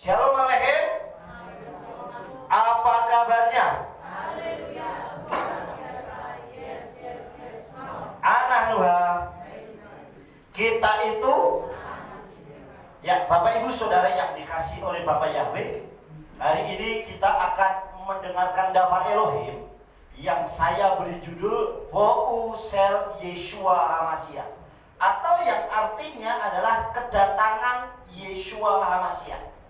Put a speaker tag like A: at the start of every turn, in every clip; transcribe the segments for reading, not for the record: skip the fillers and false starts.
A: Shalom Aleichem. Apa kabarnya? Anak Nuha. Kita itu, ya Bapak Ibu Saudara yang dikasih oleh Bapak Yahweh, hari ini kita akan mendengarkan Davar Elohim yang saya beri judul Bo'u Sel Yeshua HaMashiach, atau yang artinya adalah kedatangan Yeshua HaMashiach.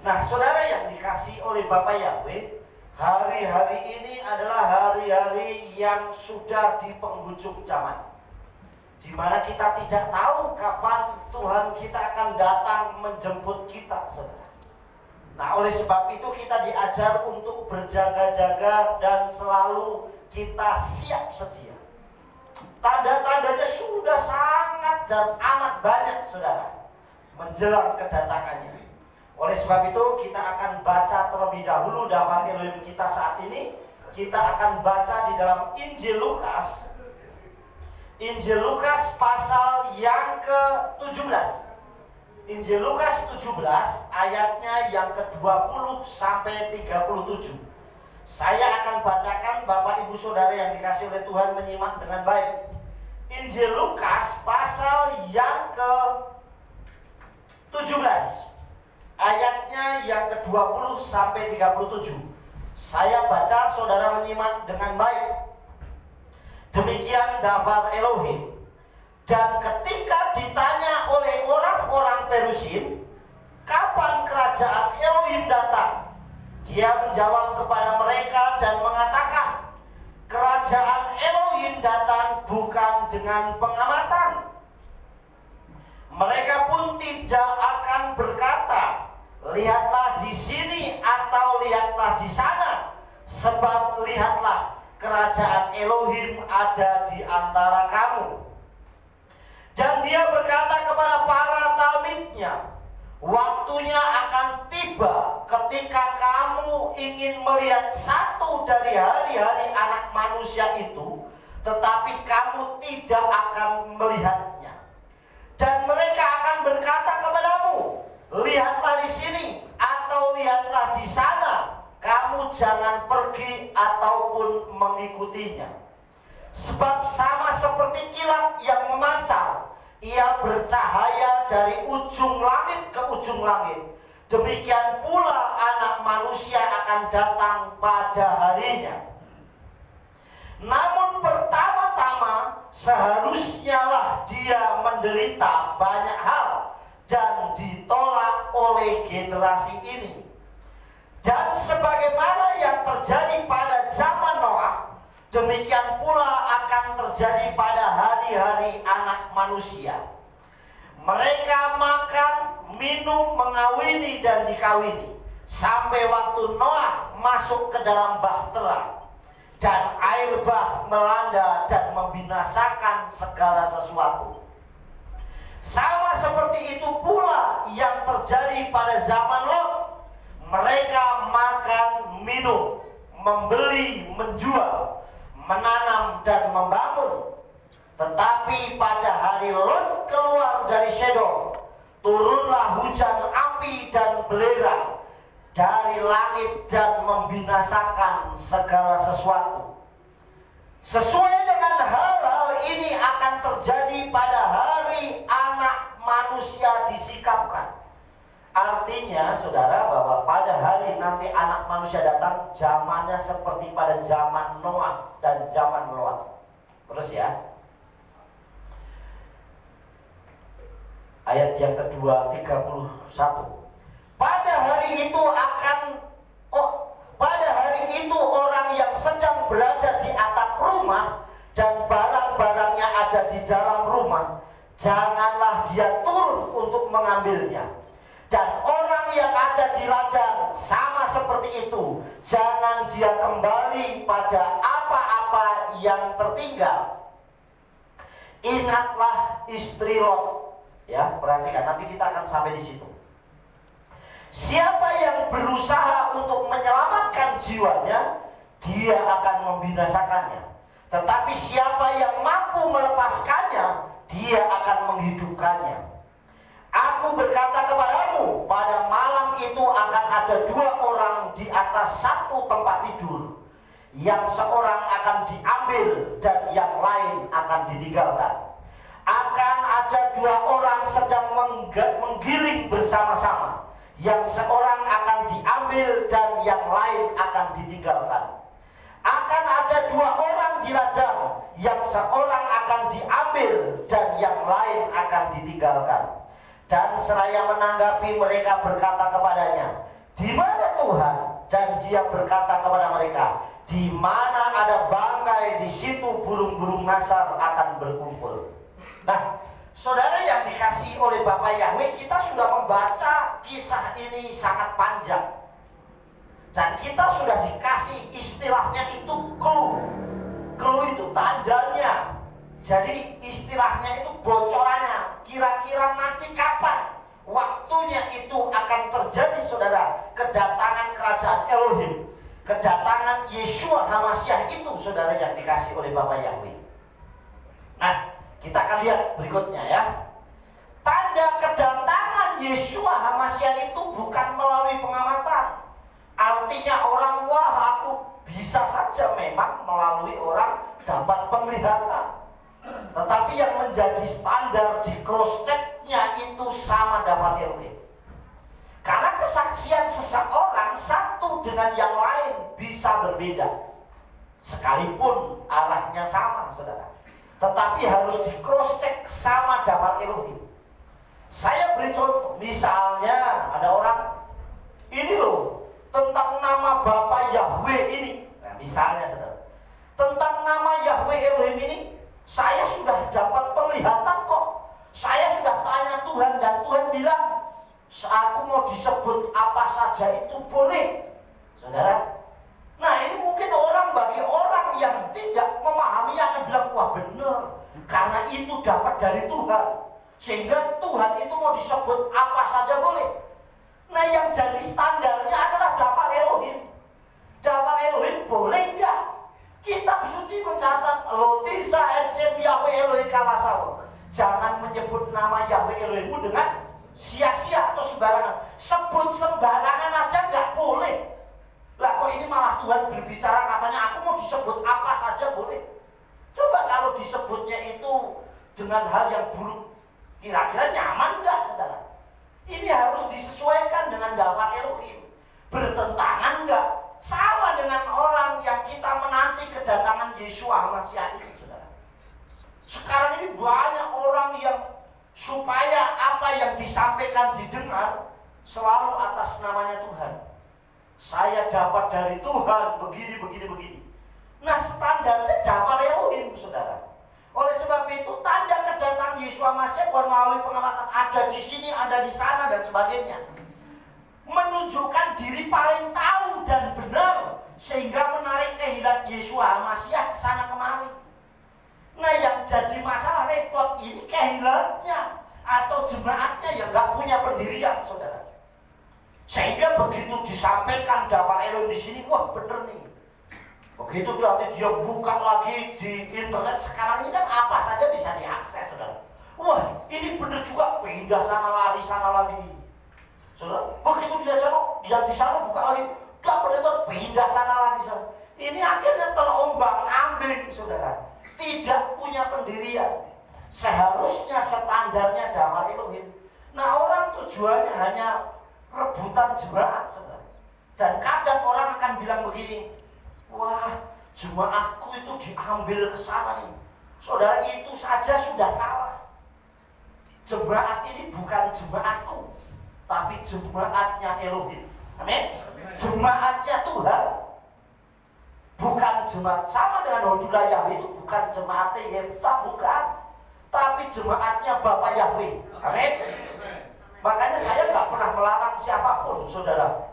A: Nah, saudara yang dikasih oleh Bapak Yahweh, hari-hari ini adalah hari-hari yang sudah di penghujung zaman, di mana kita tidak tahu kapan Tuhan kita akan datang menjemput kita, saudara. Nah, oleh sebab itu kita diajar untuk berjaga-jaga dan selalu kita siap sedia. Tanda-tandanya sudah sangat dan amat banyak, saudara, menjelang kedatangannya. Oleh sebab itu kita akan baca terlebih dahulu Davar Elohim kita saat ini. Kita akan baca di dalam Injil Lukas. Injil Lukas pasal yang ke-17. Injil Lukas 17 ayatnya yang ke-20 sampai 37. Saya akan bacakan, Bapak Ibu Saudara yang dikasih oleh Tuhan menyimak dengan baik. Injil Lukas pasal yang ke-17 ayatnya yang ke-20 sampai 37. Saya baca, saudara menyimak dengan baik. Demikian Davar Elohim. Dan ketika ditanya oleh orang-orang Perusim, kapan kerajaan Elohim datang? Dia menjawab kepada mereka dan mengatakan, kerajaan Elohim datang bukan dengan pengamatan. Mereka pun tidak akan berkata, lihatlah di sini atau lihatlah di sana, sebab lihatlah kerajaan Elohim ada di antara kamu. Dan dia berkata kepada para talmidnya, waktunya akan tiba ketika kamu ingin melihat satu dari hari-hari anak manusia itu, tetapi kamu tidak akan melihatnya. Dan mereka akan berkata kepadamu, lihatlah di sini atau lihatlah di sana, kamu jangan pergi ataupun mengikutinya. Sebab sama seperti kilat yang memancar, ia bercahaya dari ujung langit ke ujung langit. Demikian pula anak manusia akan datang pada harinya. Namun pertama-tama seharusnya lah dia menderita banyak hal dan ditolak oleh generasi ini. Dan sebagaimana yang terjadi pada zaman Noah, demikian pula akan terjadi pada hari-hari anak manusia. Mereka makan, minum, mengawini dan dikawini, sampai waktu Noah masuk ke dalam bahtera, dan air bah melanda dan membinasakan segala sesuatu. Sama seperti itu pula yang terjadi pada zaman Lot. Mereka makan, minum, membeli, menjual, menanam dan membangun. Tetapi pada hari Lot keluar dari Sodom, turunlah hujan api dan belerang dari langit dan membinasakan segala sesuatu. Sesuai dengan hal-hal ini akan terjadi pada hari anak manusia disikapkan. Artinya, saudara, bahwa pada hari nanti anak manusia datang, zamannya seperti pada zaman Noah dan zaman Lot. Terus ya, ayat yang kedua 31. Pada hari itu orang yang sedang berada di atap rumah dan barang-barangnya ada di dalam rumah, janganlah dia turun untuk mengambilnya. Dan orang yang ada di ladang sama seperti itu, jangan dia kembali pada apa-apa yang tertinggal. Ingatlah istri Lot. Ya, perhatikan, nanti kita akan sampai di situ. Siapa yang berusaha untuk menyelamatkan jiwanya, dia akan membinasakannya. Tetapi siapa yang mampu melepaskannya, dia akan menghidupkannya. Aku Aku berkata kepadamu, pada malam itu akan ada 2 orang di atas satu tempat tidur, yang seorang akan diambil dan yang lain akan ditinggalkan. Akan ada 2 orang sedang menggiling bersama-sama, yang seorang akan diambil dan yang lain akan ditinggalkan. Akan ada 2 orang di ladang, yang seorang akan diambil dan yang lain akan ditinggalkan. Dan seraya menanggapi, mereka berkata kepadanya, di mana Tuhan? Dan dia berkata kepada mereka, di mana ada bangkai, di situ burung-burung nasar akan berkumpul. Nah, saudara yang dikasihi oleh Bapak Yahweh, kita sudah membaca kisah ini sangat panjang. Dan kita sudah dikasih istilahnya itu clue. Clue itu tandanya. Jadi istilahnya itu bocorannya. Kira-kira nanti kapan waktunya itu akan terjadi, saudara, kedatangan kerajaan Elohim, kedatangan Yeshua HaMasyiah itu, saudara yang dikasih oleh Bapak Yahweh. Nah, kita akan lihat berikutnya ya. Tanda kedatangan Yeshua HaMasyiah itu bukan melalui pengamatan. Artinya orang, wah aku bisa saja memang melalui orang dapat penglihatan. Tetapi yang menjadi standar di cross check-nya itu sama dapat Elohim. Karena kesaksian seseorang satu dengan yang lain bisa berbeda, sekalipun arahnya sama, saudara. Tetapi harus di cross check sama dapat Elohim. Saya beri contoh, misalnya ada orang, ini loh tentang nama Bapak Yahweh ini. Nah, misalnya saudara, tentang nama Yahweh Elohim ini, saya sudah dapat penglihatan kok. Saya sudah tanya Tuhan dan Tuhan bilang, aku mau disebut apa saja itu boleh, saudara. Nah, ini mungkin bagi orang yang tidak memahami akan bilang, wah benar, karena itu dapat dari Tuhan, sehingga Tuhan itu mau disebut apa saja boleh. Nah, yang jadi standarnya adalah dapat Elohim. Dapat Elohim boleh enggak? Kitab suci mencatat, Lotisa et Sem Yahweh Elohim Kalasawa. Jangan menyebut nama Yahweh Elohimmu dengan sia-sia atau sembarangan. Sebut sembarangan aja nggak boleh. Lah kok ini malah Tuhan berbicara, katanya aku mau disebut apa saja boleh. Coba kalau disebutnya itu dengan hal yang buruk, kira-kira nyaman nggak, saudara? Ini harus disesuaikan dengan dapat Elohim. Bertentangan nggak? Sama dengan orang yang kita menanti kedatangan Yeshua HaMasyiah itu, saudara. Sekarang ini banyak orang yang supaya apa yang disampaikan didengar selalu atas namanya Tuhan. Saya dapat dari Tuhan begini. Nah, standarnya dapat Elohim, saudara. Oleh sebab itu tanda kedatangan Yeshua HaMasyiah bukan melalui pengamatan, ada di sini, ada di sana dan sebagainya. Menunjukkan diri paling tahu dan benar, sehingga menarik kehendak Yeshua HaMasyiah ke sana kemari. Nah, yang jadi masalah repot ini kehendaknya atau jemaatnya yang nggak punya pendirian, saudara. Sehingga begitu disampaikan dapat Elohim di sini, wah bener nih. Begitu nanti dia buka lagi di internet, sekarang ini kan apa saja bisa diakses, saudara. Wah, ini bener juga, pindah sana lagi. Saudara, begitu dia di sana buka lagi, dapat itu pindah sana lagi, saudara. Ini akhirnya terombang-ambing, saudara. Tidak punya pendirian. Seharusnya standarnya dapat Elohim. Nah, orang tujuannya hanya rebutan jemaat, saudara. Dan kadang orang akan bilang begini, wah, jemaatku itu diambil ke sana nih. Saudara, itu saja sudah salah. Jemaat ini bukan jemaatku, tapi jemaatnya Elohim. Amin. Jemaatnya Tuhan. Bukan jemaat sama dengan Hodula Yahweh, itu bukan jemaatnya Yefta, bukan. Tapi jemaatnya Bapak Yahweh. Amin. Makanya saya nggak pernah melarang siapapun, saudara.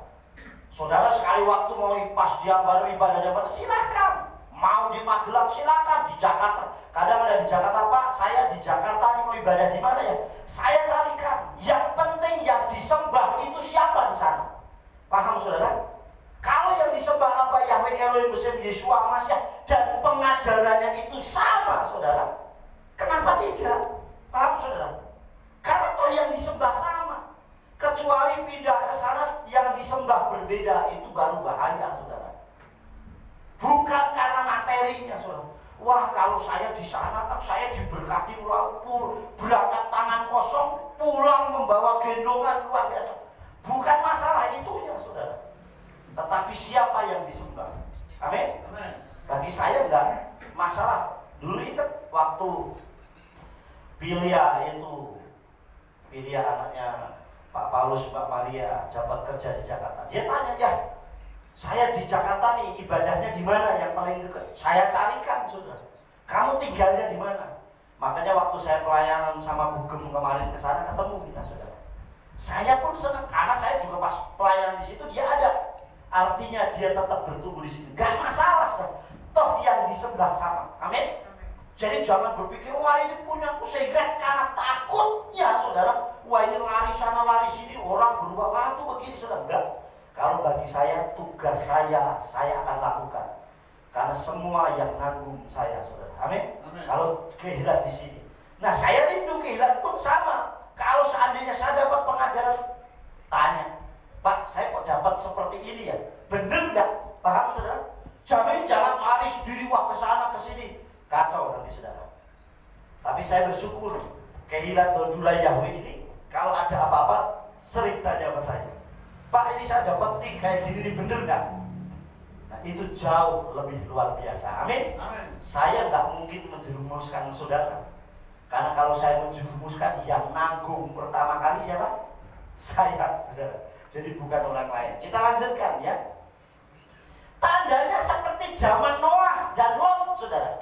A: Saudara sekali waktu mau pas dia baru ibadah, silakan. Mau di Magelang silakan, di Jakarta. Kadang ada di Jakarta, Pak, saya di Jakarta ini mau ibadah di mana ya? Saya carikan. Yang penting yang disembah itu siapa di sana? Paham, saudara? Kalau yang disembah apa Yahweh Elohim Yeshua HaMasyiah dan pengajarannya itu sama, saudara, kenapa tidak? Paham, saudara? Karena toh yang disembah sama. disembah berbeda, itu baru bahaya, saudara. Bukan karena materinya, saudara. Wah, kalau saya di sana kan saya diberkati berangkat tangan kosong, pulang membawa gendongan luar biasa. Bukan masalah itunya, saudara. Tetapi siapa yang disembah. Amin. Bagi saya enggak masalah. Dulu ingat waktu Pilia anaknya Pak Paulus, Pak Maria dapat kerja di Jakarta. Dia tanya, ya saya di Jakarta nih, ibadahnya di mana yang paling dekat? Saya carikan, saudara. Kamu tinggalnya di mana? Makanya waktu saya pelayanan sama Bugem kemarin ke sana, ketemu kita, saudara. Saya pun senang karena saya juga pas pelayanan di situ dia ada. Artinya dia tetap bertumbuh di situ. Gak masalah, saudara. Toh yang disembah sama. Amin. Jadi jangan berpikir, wah ini punyaku sehingga karena takutnya, saudara. Wah ini lari sana lari sini, orang berubah waktu begini, saudara. Enggak. Kalau bagi saya, tugas saya akan lakukan. Karena semua yang nanggung saya, saudara. Amin. Kalau kehilat di sini. Nah, saya rindu kehilat pun sama. Kalau seandainya saya dapat pengajaran, tanya, Pak, saya kok dapat seperti ini ya? Bener nggak? Paham, saudara? Jangan cari sendiri, wah ke sana ke sini. Kacau nanti, saudara. Tapi saya bersyukur kehilat Dodula Yahweh ini, kalau ada apa-apa, sering tanya sama saya. Pak, ini saya dapat kayak gini, bener nggak? Nah, itu jauh lebih luar biasa. Amin. Saya nggak mungkin menjerumuskan saudara. Karena kalau saya menjerumuskan, yang nanggung pertama kali siapa? Saya, saudara. Jadi bukan orang lain. Kita lanjutkan ya. Tandanya seperti zaman Noah dan Lot, saudara.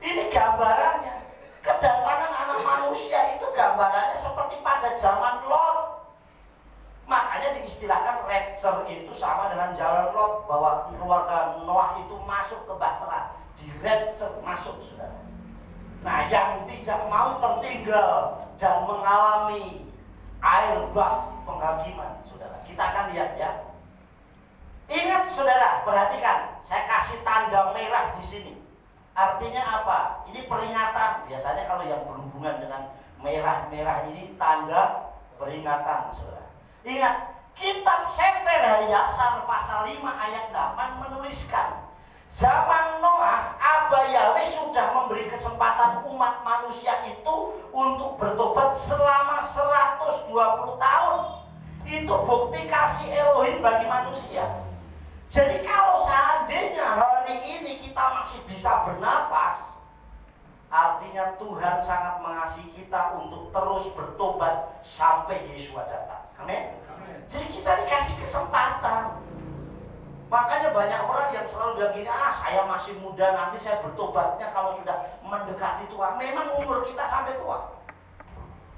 A: Ini gambarannya. Kedatangan anak manusia itu gambarannya seperti pada zaman Lot. Makanya diistilahkan rapture itu sama dengan jalan Lot, bahwa keluarga Noah itu masuk ke bahtera, di rapture masuk, saudara. Nah, yang tidak mau tertinggal dan mengalami air bah penghakiman, saudara. Kita akan lihat ya. Ingat, saudara, perhatikan, saya kasih tanda merah di sini. Artinya apa? Ini peringatan. Biasanya kalau yang berhubungan dengan merah-merah ini tanda peringatan, saudara. Ingat, kitab Sefer Hayasar pasal 5 ayat 8 menuliskan, zaman Noah, Abah Yahweh sudah memberi kesempatan umat manusia itu untuk bertobat selama 120 tahun. Itu bukti kasih Elohim bagi manusia. Jadi kalau seandainya hari ini kita masih bisa bernapas, artinya Tuhan sangat mengasihi kita untuk terus bertobat sampai Yesus datang. Amin. Jadi kita dikasih kesempatan. Makanya banyak orang yang selalu bilang gini, saya masih muda, nanti saya bertobatnya kalau sudah mendekati tua. Memang umur kita sampai tua?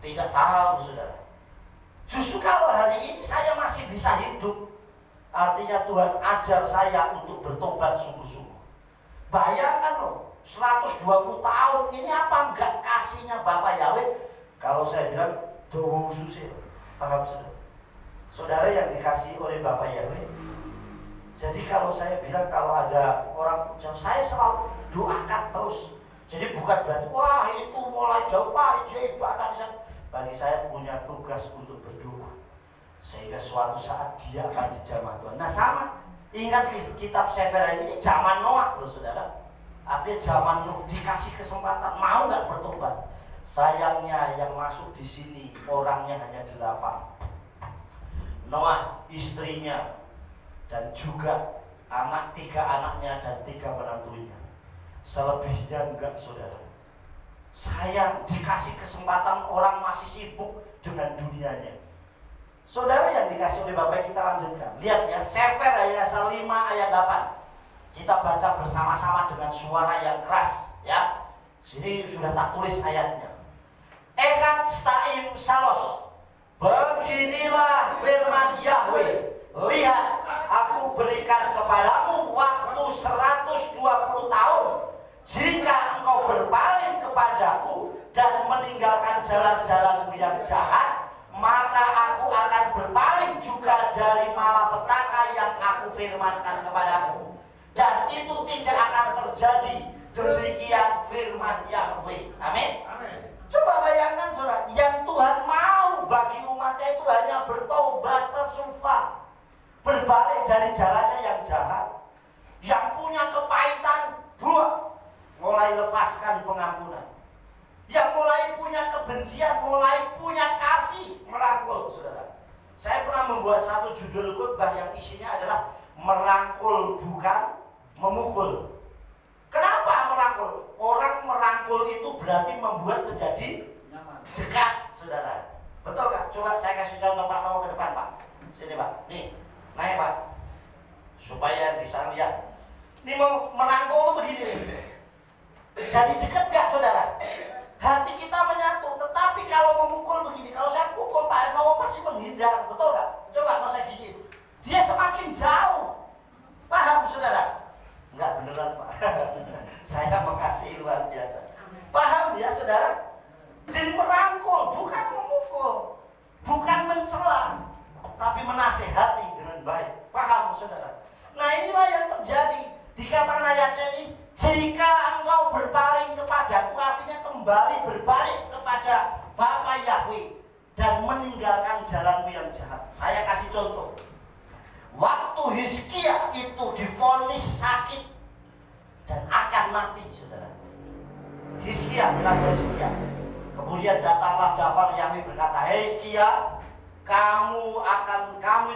A: Tidak tahu, saudara. Justru kalau hari ini saya masih bisa hidup, artinya Tuhan ajar saya untuk bertobat sungguh-sungguh. Bayangkan loh, 120 tahun ini apa enggak kasihnya Bapak Yahweh? Kalau saya bilang, doa khususnya. Paham, saudara? Saudara yang dikasih oleh Bapak Yahweh. Jadi kalau saya bilang, kalau ada orang jauh, saya selalu doakan terus. Jadi bukan berarti, wah itu mulai jauh, Pak, dia ibadah. Bagi saya punya tugas untuk berdoa, sehingga suatu saat dia akan dijamah Tuhan. Nah sama, ingat kitab Sefer ini zaman Noah loh, saudara. Artinya zaman Nuh dikasih kesempatan, mau nggak bertobat? Sayangnya yang masuk di sini orangnya hanya 8. Noah, istrinya, dan juga 3 anaknya dan 3 menantunya. Selebihnya enggak, saudara. Sayang, dikasih kesempatan orang masih sibuk dengan dunianya. Saudara yang dikasih oleh Bapak, kita lanjutkan. Lihat ya, Sefer Hayasar 5 ayat 8. Kita baca bersama-sama dengan suara yang keras ya. Sini sudah tak tulis ayatnya. Ekat Staim Salos. Beginilah firman Yahweh. Lihat, aku berikan kepadamu waktu 120 tahun. Jika engkau berpaling kepadaku dan meninggalkan jalan-jalanmu yang jahat, maka aku akan berpaling juga dari malapetaka yang aku firmankan kepadamu. Dan itu tidak akan terjadi. Demikian firman Yahweh. Amin. Coba bayangkan, saudara, yang Tuhan mau bagi umatnya itu hanya bertobat, tersufah, dari jalannya yang jahat, yang punya kepahitan, buang, mulai lepaskan pengampunan. Yang mulai punya kebencian, mulai punya kasih, merangkul, saudara. Saya pernah membuat satu judul khotbah yang isinya adalah merangkul bukan memukul. Kenapa merangkul? Orang merangkul itu berarti membuat menjadi dekat, saudara. Betul kan? Coba saya kasih contoh Pak Nowo ke depan, Pak. Sini, Pak. Nih, naik, Pak. Supaya bisa lihat. Ini mau merangkul itu begini. Jadi dekat gak, saudara? Hati kita menyatu. Tetapi kalau memukul begini, kalau saya pukul Pak Nowo pasti menghindar. Betul gak? Coba kalau saya gini. Dia semakin jauh. Paham, saudara? Enggak beneran, Pak. Saya mengasihi luar biasa. Paham ya, saudara? Jadi merangkul, bukan memukul, bukan mencela, tapi menasehati dengan baik. Paham, saudara? Nah, inilah yang terjadi. Dikatakan ayatnya ini, jika engkau berpaling kepadaku, artinya kembali berbalik kepada Bapa Yahweh dan meninggalkan jalanmu yang jahat. Saya kasih contoh. Waktu Hizkia itu divonis sakit dan akan mati, saudara. Hizkia, Raja Hizkia. Kemudian datanglah Dafar Yahweh berkata, Hizkia, kamu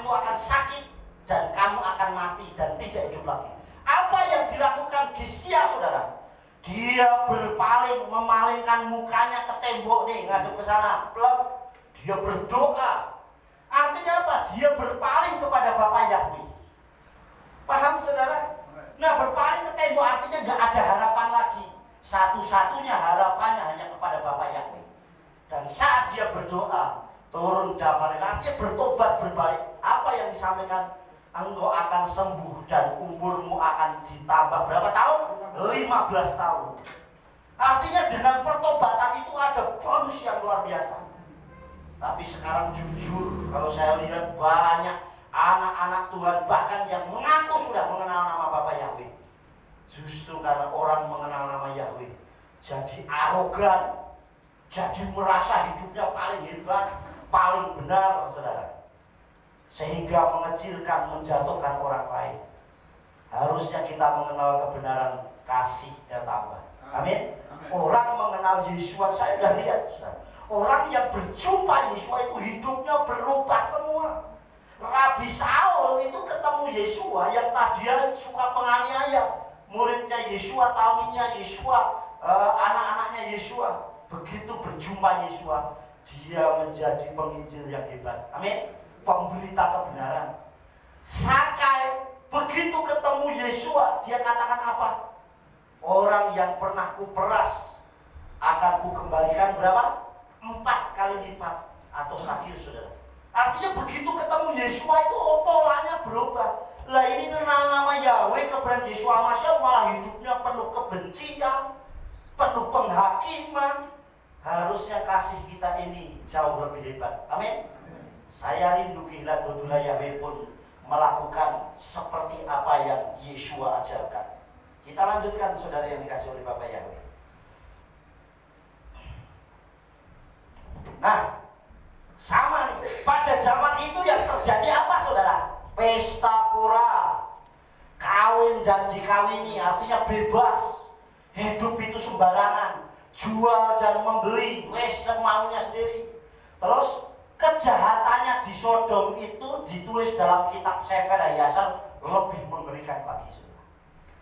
A: itu akan sakit dan kamu akan mati dan tidak hidup lagi. Apa yang dilakukan Hizkia, saudara? Dia berpaling, memalingkan mukanya ke tembok nih, ngadep ke sana. Dia berdoa. Artinya apa? Dia berpaling kepada Bapa Yahweh. Paham, saudara? Nah, berpaling ke tembok artinya nggak ada harapan lagi. Satu-satunya harapannya hanya kepada Bapa Yahweh. Dan saat dia berdoa, turun Dafar, artinya bertobat berbalik. Apa yang disampaikan? Engkau akan sembuh dan umurmu akan ditambah berapa tahun? 15 tahun. Artinya dengan pertobatan itu ada bonus yang luar biasa. Tapi sekarang jujur, kalau saya lihat banyak anak-anak Tuhan bahkan yang mengaku sudah mengenal nama Bapa Yahweh, justru karena orang mengenal nama Yahweh jadi arogan, jadi merasa hidupnya paling hebat, paling benar, saudara. Sehingga mengecilkan, menjatuhkan orang lain. Harusnya kita mengenal kebenaran, kasih dan tambah. Amin. Orang mengenal Yesua, saya sudah lihat, saudara. Orang yang berjumpa Yesua itu hidupnya berubah semua. Rabi Saul itu ketemu Yesua yang tadinya suka penganiaya muridnya Yesua, talminya Yesua, anak-anaknya Yesua. Begitu berjumpa Yesua, dia menjadi penginjil yang hebat. Amin. Pemberita kebenaran. Sakai begitu ketemu Yesua, dia katakan apa? Orang yang pernah kuperas akan kukembalikan berapa? 4 kali lipat. Atau Sakius, saudara. Artinya begitu ketemu Yesua itu polanya berubah. Lah ini kenal nama Yahweh, kebenaran Yesua Masya, malah hidupnya penuh kebencian, penuh penghakiman. Harusnya kasih kita ini jauh lebih hebat. Amin. Saya rindu kehilangan Dodula Yahweh pun melakukan seperti apa yang Yesua ajarkan. Kita lanjutkan, saudara yang dikasih oleh Bapak Yahweh. Nah, sama nih, pada zaman itu yang terjadi apa, saudara? Pesta pora, kawin dan dikawini, artinya bebas. Hidup itu sembarangan, jual dan membeli, wes semaunya sendiri. Terus kejahatannya di Sodom itu ditulis dalam kitab Sefer Hayasar lebih mengerikan lagi, saudara.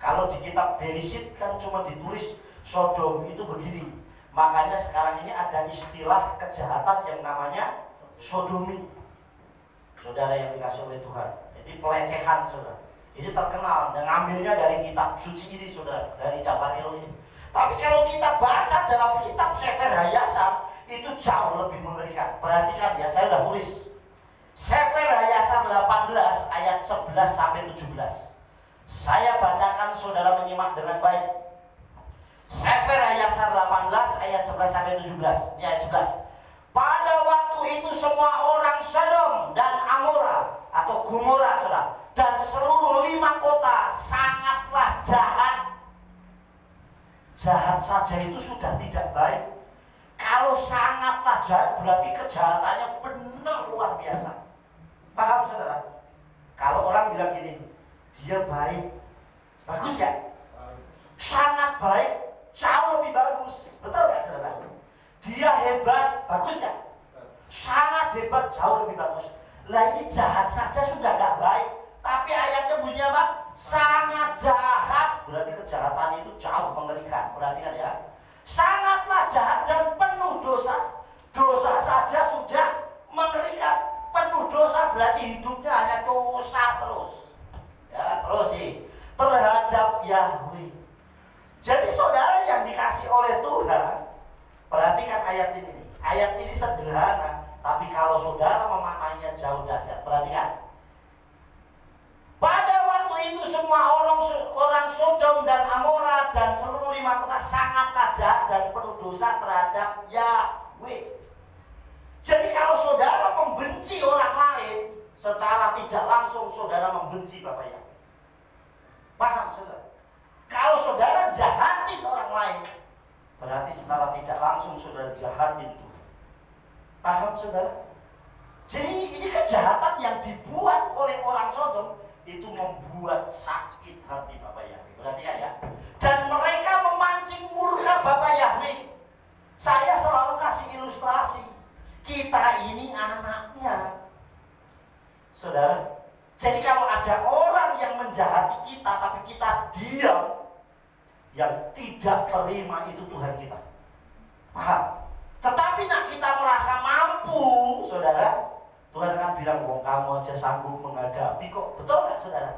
A: Kalau di kitab Bereshit kan cuma ditulis Sodom itu begini. Makanya sekarang ini ada istilah kejahatan yang namanya sodomi, saudara yang dikasih oleh Tuhan. Jadi pelecehan, saudara. Ini terkenal dan ngambilnya dari kitab suci ini, saudara, dari Dafar ini. Tapi kalau kita baca dalam kitab Sefer Hayasar itu jauh lebih mengerikan. Perhatikan ya, saya sudah tulis Sefer Hayasar 18 ayat 11 sampai 17. Saya bacakan, saudara menyimak dengan baik. Sefer Hayasar 18 ayat 11 sampai 17. Ini ayat 11. Pada waktu itu semua orang Sodom dan Amora atau Gomora, saudara, dan seluruh 5 kota sangatlah jahat. Jahat saja itu sudah tidak baik. Kalau sangatlah jahat berarti kejahatannya benar luar biasa. Paham, saudara? Kalau orang orang bilang gini, dia baik, bagus ya? Sangat baik, jauh lebih bagus. Betul nggak saudara? Dia hebat, bagus ya? Sangat hebat, jauh lebih bagus. Lah ini jahat saja sudah nggak baik. Tapi ayatnya bunyi apa? Sangat jahat. Berarti kejahatan itu jauh mengerikan. Perhatikan ya. Sangatlah jahat dan penuh dosa. Dosa saja sudah mengerikan. Penuh dosa berarti hidupnya hanya dosa terus. Ya, terus sih terhadap Yahweh. Jadi saudara yang dikasih oleh Tuhan, perhatikan ayat ini. Ayat ini sederhana, tapi kalau saudara memaknainya jauh dahsyat. Perhatikan. Pada waktu itu semua orang Sodom dan Amora dan seluruh 5 kota sangatlah jahat dan penuh dosa terhadap Yahweh. Jadi kalau saudara membenci orang lain, secara tidak langsung saudara membenci Bapak Yahweh. Paham saudara? Kalau saudara jahatin orang lain, berarti secara tidak langsung saudara jahatin Tuhan. Paham saudara? Jadi ini kejahatan yang dibuat oleh orang Sodom itu membuat sakit hati Bapak Yahweh. Perhatikan ya. Dan mereka memancing murka Bapak Yahweh. Saya selalu kasih ilustrasi. Kita ini anaknya. Saudara, jadi kalau ada orang yang menjahati kita tapi kita diam, yang tidak terima itu Tuhan kita. Paham? Tetapi nak kita merasa mampu, saudara, Tuhan akan bilang, wong kamu aja sanggup menghadapi kok. Betul nggak saudara?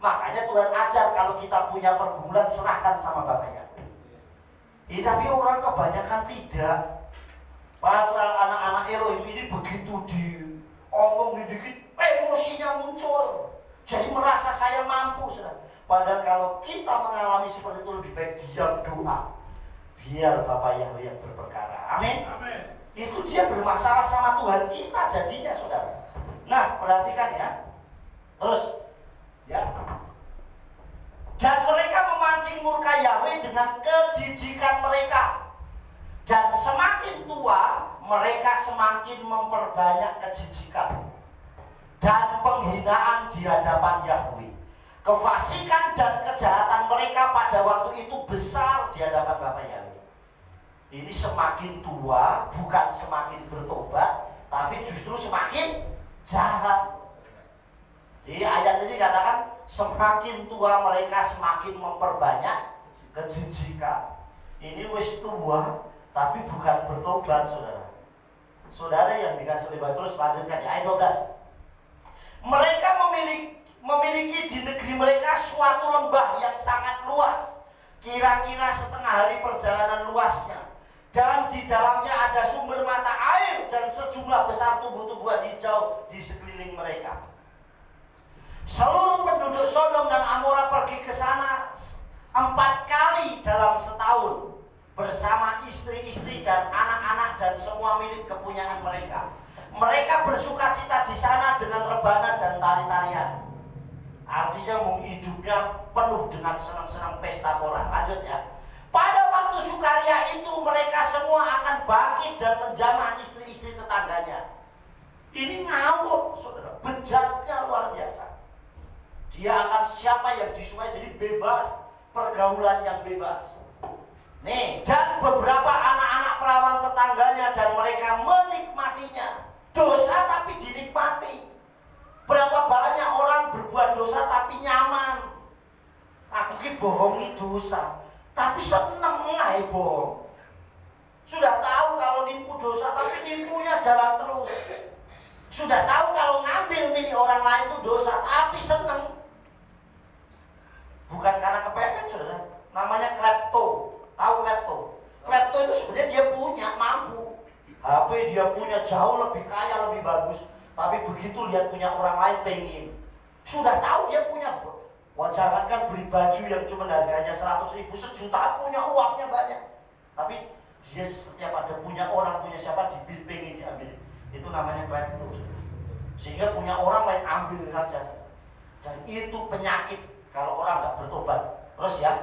A: Makanya Tuhan ajar kalau kita punya pergumulan serahkan sama Bapak Yahweh. Tapi orang kebanyakan tidak. Padahal anak-anak Elohim ini begitu diomong dikit, emosinya muncul. Jadi merasa saya mampu, saudara. Padahal kalau kita mengalami seperti itu lebih baik diam doa. Biar Bapak Yahweh yang berperkara. Amin. Amin. Itu dia bermasalah sama Tuhan kita jadinya, saudara. Nah, perhatikan ya. Terus, ya. Dan mereka memancing murka Yahweh dengan kejijikan mereka. Dan semakin tua, mereka semakin memperbanyak kejijikan dan penghinaan di hadapan Yahweh. Kefasikan dan kejahatan mereka pada waktu itu besar di hadapan Bapak Yahweh. Ini semakin tua, bukan semakin bertobat, tapi justru semakin jahat. Di ayat ini katakan, semakin tua mereka semakin memperbanyak kejijikan. Ini wis tua, tapi bukan bertobat, saudara. Saudara yang dikasih oleh terus lanjutkan ya, ayat 12. Mereka memiliki di negeri mereka suatu lembah yang sangat luas, kira-kira setengah hari perjalanan luasnya. Dan di dalamnya ada sumber mata air dan sejumlah besar tumbuh-tumbuhan hijau di sekeliling mereka. Seluruh penduduk Sodom dan Amora pergi ke sana 4 kali dalam setahun, bersama istri-istri dan anak-anak dan semua milik kepunyaan mereka. Mereka bersuka cita di sana dengan rebana dan tari-tarian. Artinya hidupnya penuh dengan senang-senang pesta pora. Lanjut ya. Pada waktu sukaria itu mereka semua akan bangkit dan menjamah istri-istri tetangganya. Ini ngawur, saudara. Bejatnya luar biasa. Dia akan siapa yang disukai, jadi bebas, pergaulan yang bebas. Nih, dan beberapa anak-anak perawan tetangganya dan mereka menikmatinya. Dosa tapi dinikmati. Berapa banyak orang berbuat dosa tapi nyaman. Aku ki bohongi dosa, tapi seneng ae bohong. Sudah tahu kalau nipu dosa, tapi nipunya jalan terus. Sudah tahu kalau ngambil milik orang lain itu dosa, tapi seneng. Bukan karena kepepet, saudara. Namanya klepto. Tahu klepto? Klepto itu sebenarnya dia punya, mampu. HP dia punya jauh lebih kaya, lebih bagus. Tapi begitu lihat punya orang lain pengen. Sudah tahu dia punya. Wajar kan beli baju yang cuma harganya 100.000, sejuta, punya uangnya banyak. Tapi dia setiap ada punya orang, punya siapa, pengen diambil. Itu namanya klepto. Sehingga punya orang lain ambil khasnya. Dan itu penyakit kalau orang nggak bertobat. Terus ya.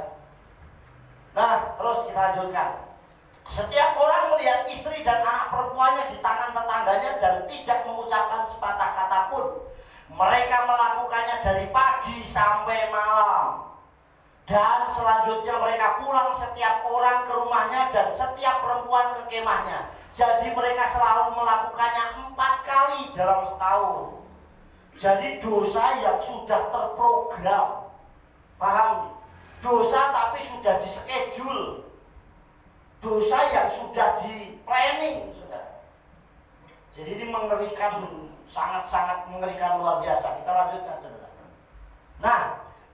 A: Nah, terus kita lanjutkan. Setiap orang melihat istri dan anak perempuannya di tangan tetangganya dan tidak mengucapkan sepatah kata pun. Mereka melakukannya dari sampai malam. Dan selanjutnya mereka pulang setiap orang ke rumahnya dan setiap perempuan ke kemahnya. Jadi mereka selalu melakukannya 4 kali dalam setahun. Jadi dosa yang sudah terprogram. Paham? Dosa tapi sudah dischedule. Dosa yang sudah di planning, saudara. Jadi ini mengerikan, sangat-sangat mengerikan, luar biasa. Kita lanjutkan, saudara. Nah,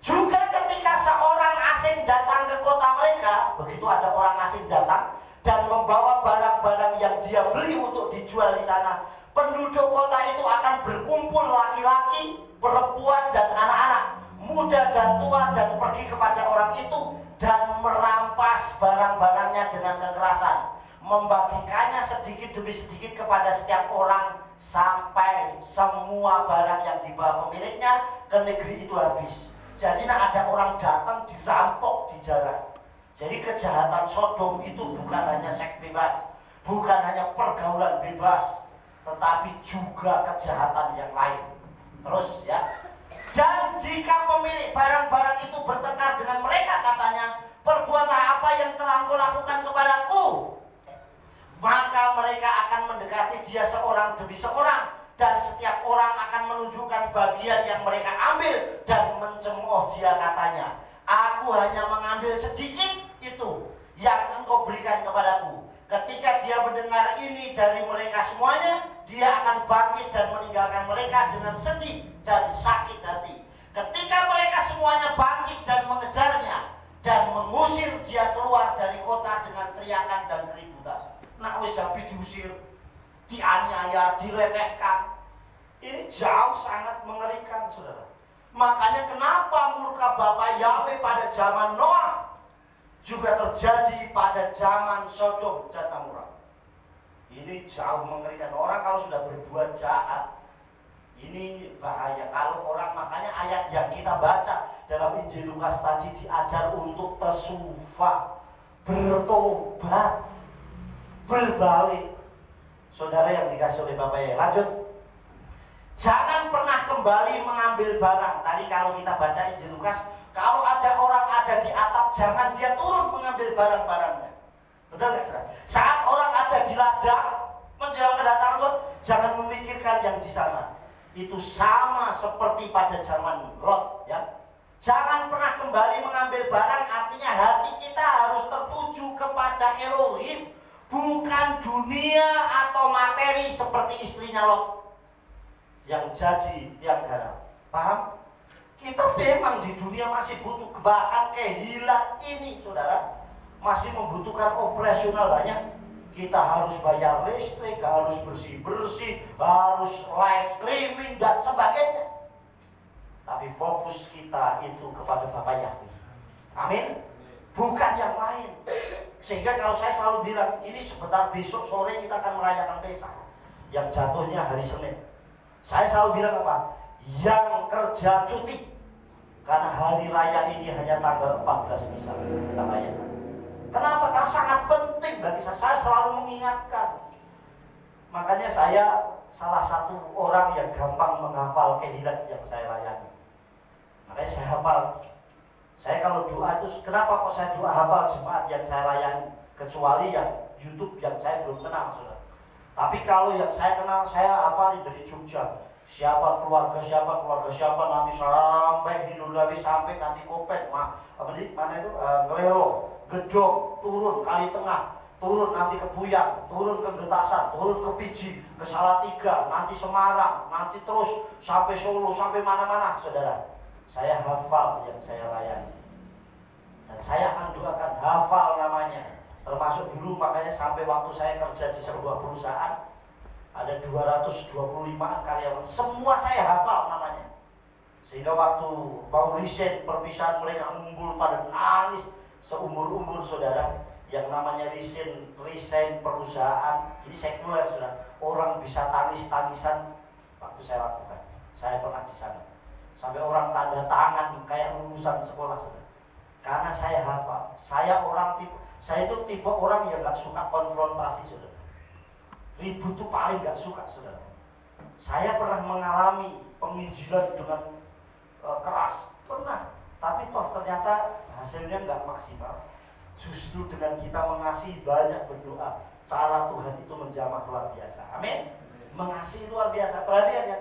A: juga ketika seorang asing datang ke kota mereka, begitu ada orang asing datang dan membawa barang-barang yang dia beli untuk dijual di sana, penduduk kota itu akan berkumpul, laki-laki, perempuan, dan anak-anak, muda dan tua, dan pergi kepada orang itu dan merampas barang-barangnya dengan kekerasan, membagikannya sedikit demi sedikit kepada setiap orang sampai semua barang yang dibawa pemiliknya ke negeri itu habis. Jadi ada orang datang dirampok, dijarah. Jadi kejahatan Sodom itu bukan hanya seks bebas, bukan hanya pergaulan bebas, tetapi juga kejahatan yang lain. Terus ya. Dan jika pemilik barang-barang itu bertengkar dengan mereka, katanya, perbuatlah apa yang telah engkau lakukan kepadaku. Maka mereka akan mendekati dia seorang demi seorang, dan setiap orang akan menunjukkan bagian yang mereka ambil dan mencemooh dia, katanya, aku hanya mengambil sedikit itu yang engkau berikan kepadaku. Ketika dia mendengar ini dari mereka semuanya, dia akan bangkit dan meninggalkan mereka dengan sedih dan sakit hati. Ketika mereka semuanya bangkit dan mengejarnya dan mengusir dia keluar dari kota dengan teriakan dan keributan. Nah, wis habis diusir, dianiaya, dilecehkan. Ini jauh sangat mengerikan, saudara. Makanya kenapa murka Bapa Yahweh pada zaman Noah juga terjadi pada zaman Sodom dan Gomora. Ini jauh mengerikan. Orang kalau sudah berbuat jahat, ini bahaya. Kalau orang, makanya ayat yang kita baca dalam Injil Lukas tadi diajar untuk tersufa, bertobat, berbalik. Saudara yang dikasih oleh Bapak ya, lanjut. Jangan pernah kembali mengambil barang. Tadi kalau kita baca Injil Lukas, kalau ada orang ada di atap, jangan dia turun mengambil barang-barangnya. Betul nggak, saudara? Saat orang ada di ladang menjelang kedatangan Tuhan, jangan memikirkan yang di sana. Itu sama seperti pada zaman Lot, ya. Jangan pernah kembali mengambil barang, artinya hati kita harus tertuju kepada Elohim, bukan dunia atau materi seperti istrinya Lot yang jadi tiang garam. Paham? Kita memang di dunia masih butuh, bahkan kehilat ini, saudara, masih membutuhkan operasional banyak. Kita harus bayar listrik, harus bersih-bersih, harus live streaming dan sebagainya. Tapi fokus kita itu kepada Bapa Yahweh. Amin. Bukan yang lain. Sehingga kalau saya selalu bilang, ini sebentar besok sore kita akan merayakan Pesak yang jatuhnya hari Senin. Saya selalu bilang apa? Yang kerja cuti, karena hari raya ini hanya tanggal 14 misalnya kita rayakan. Kenapa? Karena sangat penting bagi saya. Saya selalu mengingatkan. Makanya saya salah satu orang yang gampang menghafal kehilat yang saya layani. Makanya saya hafal. Saya kalau doa itu, kenapa kok saya doa hafal jemaat yang saya layani? Kecuali yang YouTube yang saya belum kenal, saudara. Tapi kalau yang saya kenal, saya hafal dari Jogja. Siapa keluarga siapa, nanti sampai Hidulawi, sampai nanti Kopet, mana itu, Ngelelo, Gedong, turun Kali Tengah, turun nanti ke Buyang, turun ke Getasan, turun ke Piji, ke Salatiga, nanti Semarang, nanti terus sampai Solo, sampai mana-mana, saudara. Saya hafal yang saya layani. Dan saya akan doakan hafal namanya. Termasuk dulu, makanya sampai waktu saya kerja di sebuah perusahaan, ada 225 karyawan, semua saya hafal namanya. Sehingga waktu mau resign, perpisahan, mereka ngumpul pada nangis seumur-umur, saudara. Yang namanya resign perusahaan, ini sekuler, saudara. Orang bisa tangis-tangisan waktu saya lakukan. Saya pernah di sana. Sampai orang tanda tangan kayak lulusan sekolah, saudara. Karena saya hafal. Saya itu tipe orang yang gak suka konfrontasi, saudara. Ribut itu paling gak suka, saudara. Saya pernah mengalami penginjilan dengan keras. ternyata hasilnya nggak maksimal. Justru dengan kita mengasihi, banyak berdoa, cara Tuhan itu menjamah luar biasa. Amin. Mengasihi luar biasa. Perhatian ya.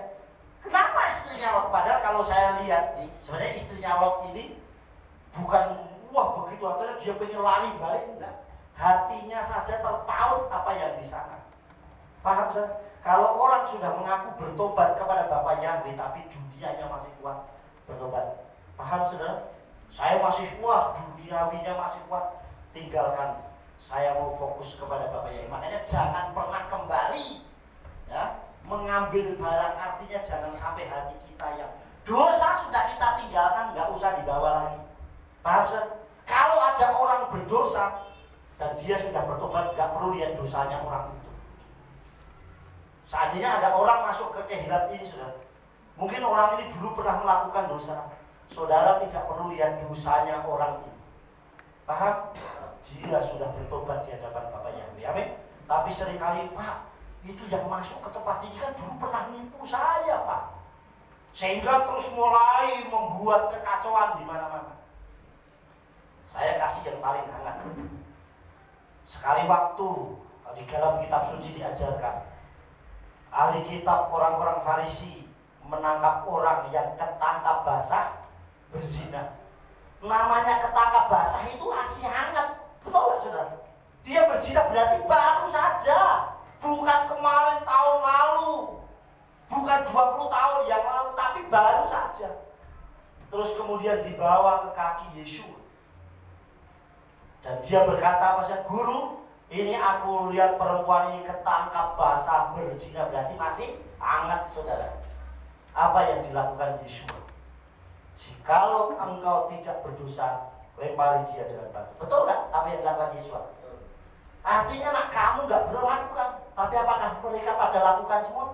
A: Kenapa istrinya Lot? Padahal kalau saya lihat nih, sebenarnya istrinya Lot ini bukan wah begitu artinya dia pengen lari balik, enggak. Hatinya saja terpaut apa yang di sana. Paham saudara? Kalau orang sudah mengaku bertobat kepada Bapa Yahweh tapi dunianya masih kuat bertobat. Paham saudara? Saya masih kuat, duniawinya masih kuat. Tinggalkan. Saya mau fokus kepada Bapa Yahweh. Makanya jangan pernah kembali ya, mengambil barang, artinya jangan sampai hati kita yang dosa sudah kita tinggalkan, nggak usah dibawa lagi. Paham saudara? Kalau ada orang berdosa dan dia sudah bertobat, nggak perlu lihat dosanya orang itu. Seandainya ada orang masuk ke kehilat ini, saudara, mungkin orang ini dulu pernah melakukan dosa, saudara tidak perlu lihat dosanya orang ini. Paham? Dia sudah bertobat di hadapan Bapa Yahweh. Amin. Tapi seringkali, Pak, itu yang masuk ke tempat ini kan dulu pernah nipu saya, Pak. Sehingga terus mulai membuat kekacauan di mana-mana. Saya kasih yang paling hangat. Sekali waktu di dalam kitab suci diajarkan, ahli kitab orang-orang Farisi menangkap orang yang ketangkap basah berzina. Namanya ketangkap basah itu masih hangat. Betul nggak saudara? Dia berzina berarti baru saja, bukan kemarin tahun lalu, bukan 20 tahun yang lalu, tapi baru saja. Terus kemudian dibawa ke kaki Yesus. Dan dia berkata apa sih? Guru, ini aku lihat perempuan ini ketangkap basah berzina, berarti masih hangat saudara. Apa yang dilakukan Yesus? Jikalau engkau tidak berdosa, lempari dia dengan batu. Betul nggak apa yang dilakukan Yesus? Artinya nak kamu nggak berlakukan, tapi apakah mereka pada lakukan semua?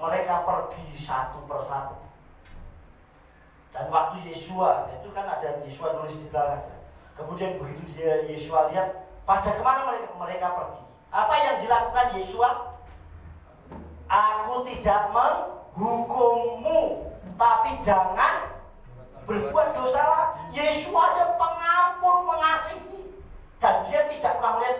A: Mereka pergi satu persatu. Dan waktu Yesua, itu kan ada Yesua nulis di belakang. Kemudian begitu dia Yesua lihat, pada kemana mereka pergi? Apa yang dilakukan Yesua? Aku tidak menghukummu, tapi jangan berbuat dosa lagi. Yesua aja pengampun, mengasihi, dan dia tidak pernah melihat.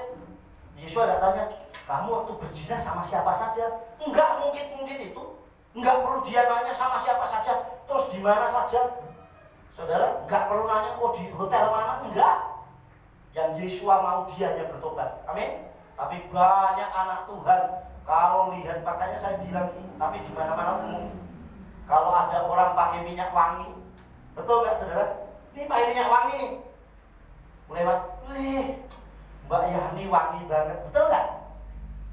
A: Yesua katanya, kamu waktu berzina sama siapa saja? Enggak mungkin itu. Enggak perlu dia nanya sama siapa saja, terus di mana saja. Saudara, enggak perlu nanya, oh di hotel mana? Enggak. Yang Yesua mau dia hanya bertobat. Amin. Tapi banyak anak Tuhan kalau lihat, makanya saya bilang ini, tapi di mana-mana umum. Kalau ada orang pakai minyak wangi, betul nggak saudara? Ini pakai minyak wangi nih. Lewat, Mbak Yani wangi banget, betul nggak?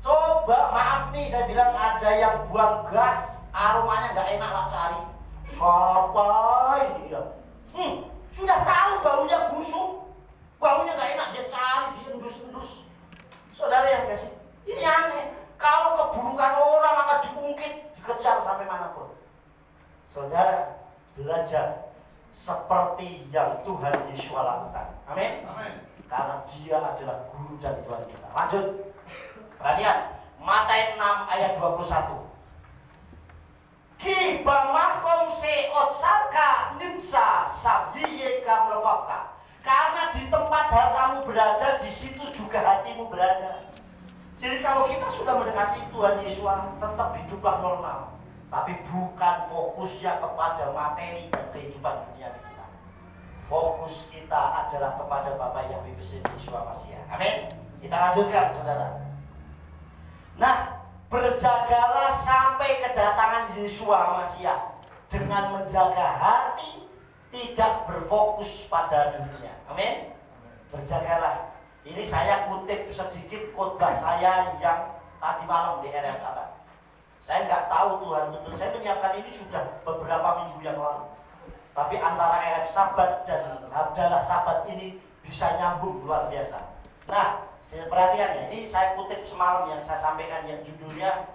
A: Coba maaf nih, saya bilang ada yang buang gas, aromanya nggak enak lah cari. Siapa ini dia? Sudah tahu baunya busuk, baunya nggak enak, dia cari, diendus-endus. Saudara yang kasih, ini aneh. Kalau keburukan orang akan diungkit, dikejar sampai manapun. Saudara, belajar seperti yang Tuhan Yesus lakukan. Amin. Karena dia adalah guru dan Tuhan kita. Lanjut. Perhatian, Matius 6 ayat 21. Ki bamakom seot saka nimsa sabdiye kamlefaka. Karena di tempat hartamu berada, di situ juga hatimu berada. Jadi kalau kita sudah mendekati Tuhan Yesus, tetap hiduplah normal. Tapi bukan fokusnya kepada materi dan kehidupan dunia kita. Fokus kita adalah kepada Bapa Yahweh besar Yesus Masih. Amin. Kita lanjutkan, saudara. Nah, berjagalah sampai kedatangan Yesus Masih dengan menjaga hati, tidak berfokus pada dunia. Amin. Berjagalah. Ini saya kutip sedikit khotbah saya yang tadi malam di RF Sabat. Saya nggak tahu Tuhan betul. Saya menyiapkan ini sudah beberapa minggu yang lalu. Tapi antara RF Sabat dan Abdallah Sabat ini bisa nyambung luar biasa. Nah, perhatian ya. Ini saya kutip semalam yang saya sampaikan yang judulnya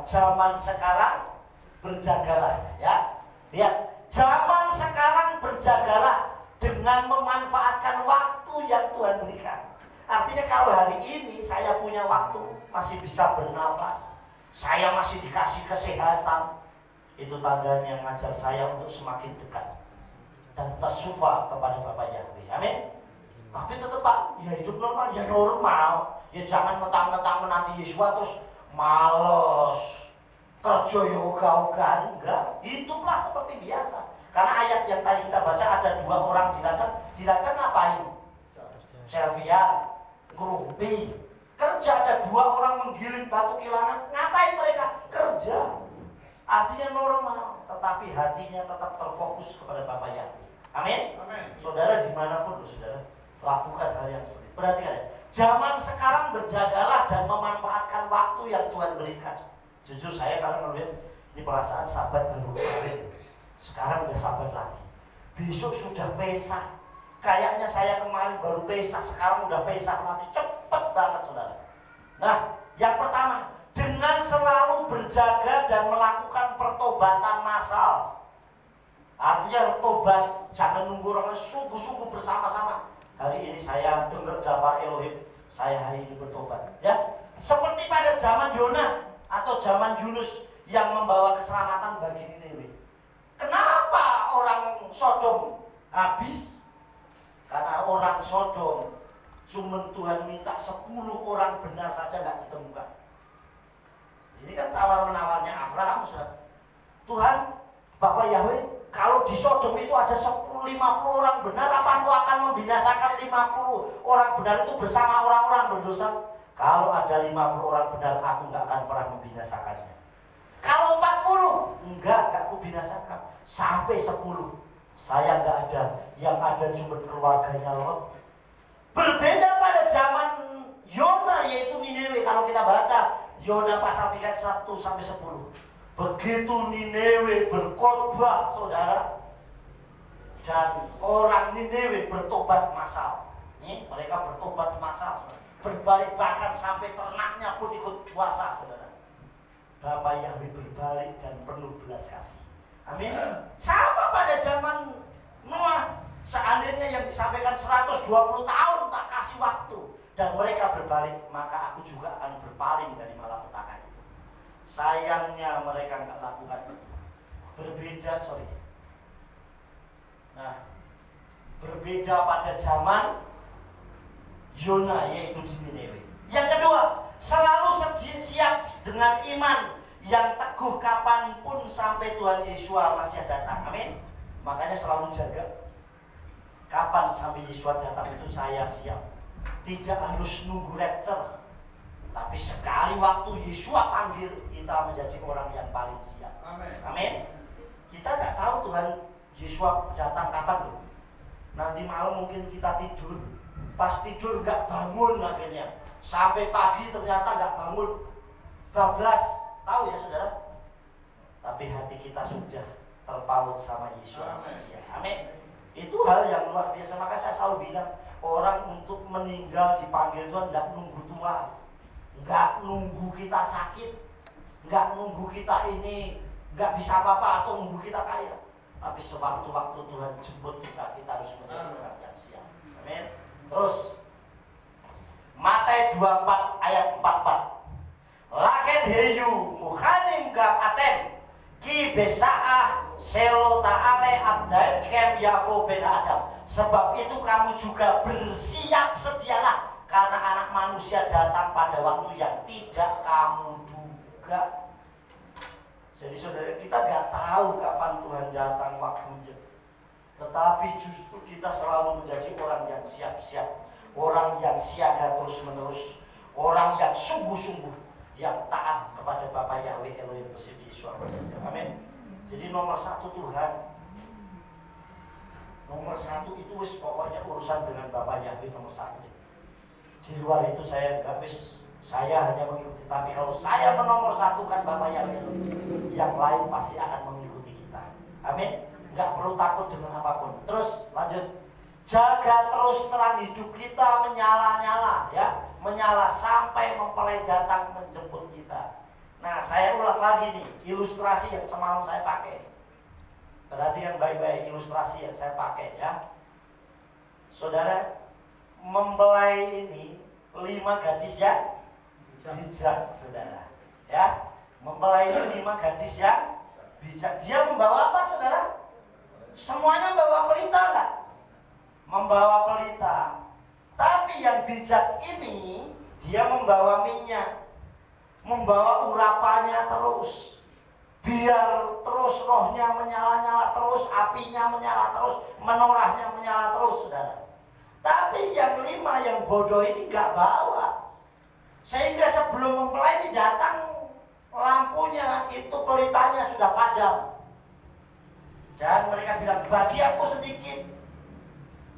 A: zaman sekarang berjagalah. Ya, lihat. Zaman sekarang berjagalah dengan memanfaatkan waktu yang Tuhan berikan. Artinya kalau hari ini saya punya waktu, masih bisa bernafas, saya masih dikasih kesehatan, itu tandanya ngajar saya untuk semakin dekat dan tersufa kepada Bapak Yahweh. Amin. Tapi tetap Pak, ya hidup normal, ya normal. Ya jangan mentang-mentang menanti Yesua terus males, kerja ya ogah-ogahan. Enggak, hiduplah seperti biasa. Karena ayat yang tadi kita baca ada 2 orang di ladang ngapain? Selfie, ngerumpi. Kerja, ada 2 orang menggiling batu kilangan. Ngapain mereka? Kerja. Artinya normal, tetapi hatinya tetap terfokus kepada Bapak Yahweh. Amin. Amin. Saudara dimanapun saudara, lakukan hal yang seperti itu. Perhatikan ya, zaman sekarang berjagalah dan memanfaatkan waktu yang Tuhan berikan. Jujur saya kalau melihat di perasaan sahabat baru kemarin, sekarang udah sahabat lagi. Besok sudah Pesah. Kayaknya saya kemarin baru Pesah, sekarang udah Pesah lagi. Cepet banget saudara. Nah, yang pertama, dengan selalu berjaga dan melakukan pertobatan massal. Artinya tobat, jangan nunggu orang sungguh-sungguh bersama-sama. Hari ini saya dengar Jafar Elohim, saya hari ini bertobat. Ya, seperti pada zaman Yona atau zaman Yunus yang membawa keselamatan bagi Niniwe. Kenapa orang Sodom habis? Karena orang Sodom cuma Tuhan minta 10 orang benar saja nggak ditemukan. Ini kan tawar-menawarnya Abraham, saudara. Tuhan, Bapak Yahweh, kalau di Sodom itu ada 50 orang benar, apa Engkau akan membinasakan 50 orang benar itu bersama orang-orang berdosa? Kalau ada 50 orang benar, aku nggak akan pernah membinasakannya. Kalau 40, enggak aku binasakan. Sampai 10, saya nggak ada. Yang ada cuma keluarganya Lot. Berbeda pada zaman Yona, yaitu Niniwe. Kalau kita baca Yona pasal 3 1-10. Begitu Niniwe berkhotbah, saudara, dan orang Niniwe bertobat massal. Ini mereka bertobat massal, berbalik bahkan sampai ternaknya pun ikut puasa, saudara. Bapak Yahweh berbalik dan penuh belas kasih. Amin. Sama pada zaman Noah, seandainya yang disampaikan 120 tahun tak kasih waktu dan mereka berbalik, maka aku juga akan berpaling dari malapetaka itu. Sayangnya mereka nggak lakukan itu. Berbeda pada zaman Yona, yaitu di Niniwe. Yang kedua, selalu siap dengan iman yang teguh kapanpun sampai Tuhan Yesus masih datang. Amin. Makanya selalu jaga. Kapan sampai Yesus datang itu saya siap. Tidak harus nunggu rapture. Tapi sekali waktu Yesus panggil, kita menjadi orang yang paling siap. Amin. Amin. Kita nggak tahu Tuhan Yesus datang kapan loh. Nanti malam mungkin kita tidur, pas tidur nggak bangun akhirnya. Sampai pagi ternyata nggak bangun, bablas. Tahu ya saudara? Tapi hati kita sudah terpaut sama Yesus. Amin. Itu hal yang luar biasa. Maka saya selalu bilang, orang untuk meninggal dipanggil Tuhan nggak nunggu tua, nggak nunggu kita sakit, nggak nunggu kita ini nggak bisa apa-apa atau nunggu kita kaya. Tapi sewaktu-waktu Tuhan jemput kita, kita harus menjadi orang yang siap. Amin. Terus Matius 24 ayat 44. Laken heyu muhanim gam atem ki besaah selo ta'ale adait kem yafo ben adam. Sebab itu kamu juga bersiap sedialah, karena anak manusia datang pada waktu yang tidak kamu duga. Jadi saudara, kita nggak tahu kapan Tuhan datang waktunya. Tetapi justru kita selalu menjadi orang yang siap-siap, orang yang siaga terus-menerus, orang yang sungguh-sungguh, yang taat kepada Bapa Yahweh Elohim bersih Yesus. Amin. Jadi nomor 1 Tuhan. Nomor 1 itu pokoknya urusan dengan Bapa Yahweh nomor 1. Di luar itu saya enggak saya hanya mengikuti. Tapi kalau saya menomor 1kan Bapa Yahweh, yang lain pasti akan mengikuti kita. Amin. Enggak perlu takut dengan apapun. Terus lanjut. Jaga terus terang hidup kita menyala-nyala, ya, menyala sampai mempelai datang menjemput kita. Nah, saya ulang lagi nih, ilustrasi yang semalam saya pakai. Perhatikan baik-baik ilustrasi yang saya pakai, ya. Saudara, mempelai ini 5 gadis yang bijak, saudara, ya. Mempelai ini 5 gadis yang bijak. Dia membawa apa, saudara? Semuanya membawa pelita. membawa pelita. Tapi yang bijak ini, dia membawa minyak, membawa urapannya terus, biar terus rohnya menyala-nyala terus, apinya menyala terus, menorahnya menyala terus, saudara. Tapi yang 5 yang bodoh ini gak bawa, sehingga sebelum mempelai ini datang, lampunya itu pelitanya sudah padam. Dan mereka bilang, bagi aku sedikit.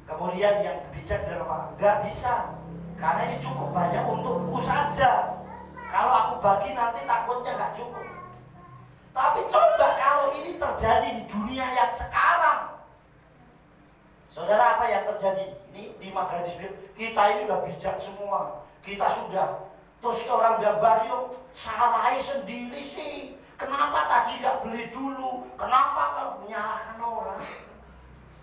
A: Kemudian yang bijak bilang apa? Gak bisa, karena ini cukup banyak untukku saja. Kalau aku bagi nanti takutnya gak cukup. Tapi coba kalau ini terjadi di dunia yang sekarang, saudara, apa yang terjadi? Ini 5 gadis bilang, kita ini udah bijak semua, kita sudah. Terus orang bilang, Bario, salahnya sendiri sih. Kenapa tadi gak beli dulu? Kenapa kau menyalahkan orang?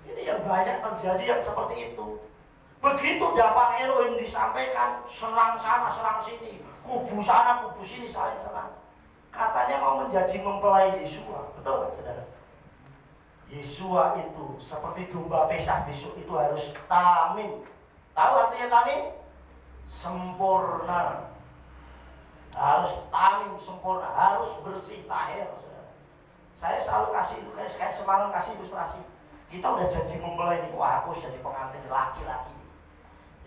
A: Ini yang banyak terjadi yang seperti itu. Begitu dapat Elohim disampaikan, serang sana, serang sini, kubu sana, kubu sini, saling serang. Katanya mau menjadi mempelai Yesua. Betul kan, saudara? Yesua itu seperti domba Pesah besok itu harus tamim. Tahu artinya tamim? Sempurna. Harus tamim, sempurna, harus bersih, tahir, saudara. Saya selalu kasih itu, kayak semalam kasih ilustrasi. Kita udah jadi mempelai nih, wah aku jadi pengantin laki-laki.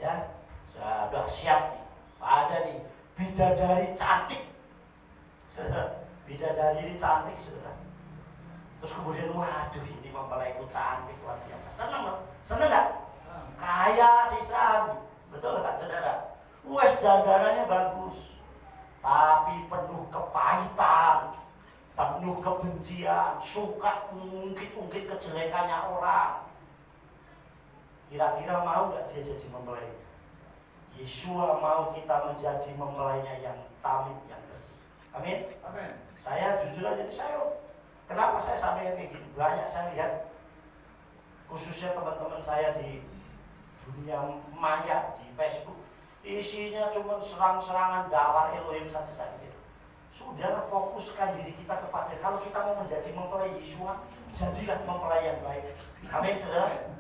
A: Ya, sudah siap nih. Ada nih bidadari cantik, saudara. Bidadari ini cantik, saudara. Terus kemudian, waduh ini mempelaiku cantik luar biasa. Seneng loh, seneng nggak? Kaya sisan, betul nggak, saudara? Wes dandanannya bagus, tapi penuh kepahitan, penuh kebencian, suka ungkit-ungkit kejelekannya orang. Kira-kira mau nggak dia jadi mempelai? Yesua mau kita menjadi mempelainya yang tamim, yang bersih. Amin. Amin. Saya jujur aja, kenapa saya sampai kayak gini? Banyak saya lihat, khususnya teman-teman saya di dunia maya, di Facebook, isinya cuma serang-serangan dawar Elohim saja gitu. Sudahlah, fokuskan diri kita kepada, kalau kita mau menjadi mempelai Yesua, jadilah mempelai yang baik. Amin, saudara.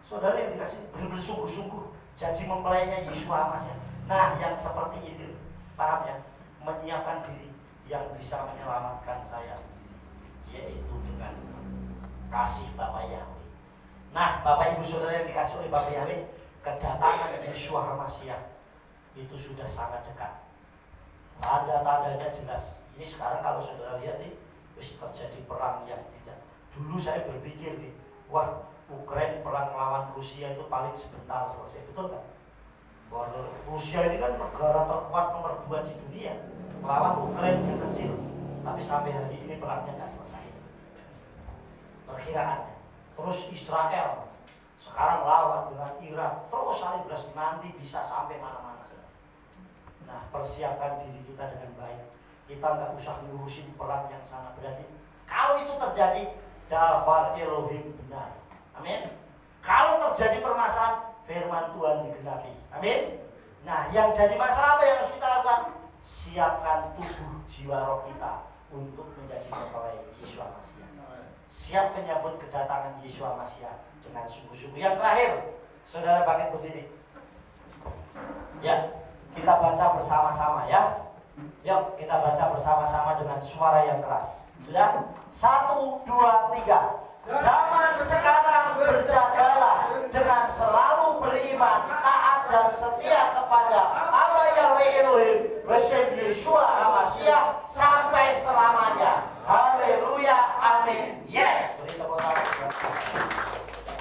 A: Saudara yang dikasih bersungguh-sungguh jadi mempelainya Yesua Masya. Nah, yang seperti ini, paham ya? Menyiapkan diri yang bisa menyelamatkan saya sendiri, yaitu dengan kasih Bapak Yahweh. Nah, Bapak Ibu Saudara yang dikasih oleh Bapak Yahweh, kedatangan Yesua HaMashiach itu sudah sangat dekat. Tanda-tandanya jelas. Ini sekarang kalau saudara lihat nih, terjadi perang yang tidak. Dulu saya berpikir nih, wah, Ukraina perang melawan Rusia itu paling sebentar selesai, betul kan? Bahwa Rusia ini kan negara terkuat nomor 2 di dunia, melawan Ukraina yang kecil, tapi sampai hari ini perangnya nggak selesai. Perkiraannya. Terus Israel sekarang lawan dengan Iran, terus saling beras, nanti bisa sampai mana-mana. Nah, persiapkan diri kita dengan baik. Kita nggak usah ngurusin perang yang sangat berat. Kalau itu terjadi, dafar Elohim benar. Amin. Kalau terjadi permasalahan, firman Tuhan digenapi. Amin. Nah, yang jadi masalah apa yang harus kita lakukan? Siapkan tubuh jiwa roh kita untuk menjadi mempelai Yesua Mashiach. Siap menyambut kedatangan Yesua Mashiach dengan sungguh-sungguh. Yang terakhir, saudara bangkit berdiri. Ya, kita baca bersama-sama ya. Yuk, kita baca bersama-sama dengan suara yang keras. Sudah? 1, 2, 3. Zaman sekarang berjagalah dengan selalu beriman, taat dan setia kepada Allah Yahweh Elohim bersama Yesua HaMashiach sampai selamanya. Haleluya, amin. Yes. Beri tepuk tangan.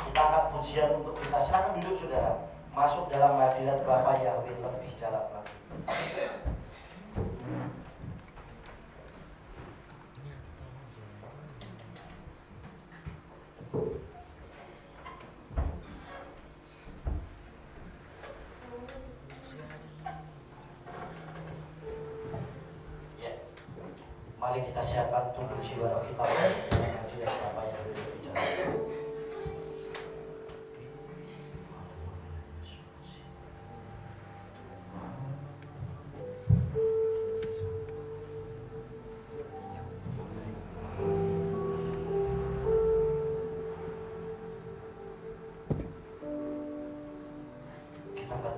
A: Kita angkat pujian untuk kita. Silakan duduk saudara. Masuk dalam hadirat Bapa Yahweh lebih dalam lagi. Ya, mari kita siapkan tubuh jiwa roh kita dengan hadirat Bapa Yahweh lebih dalam.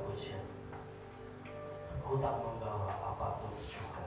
A: pujian. Aku tak membawa apapun juga.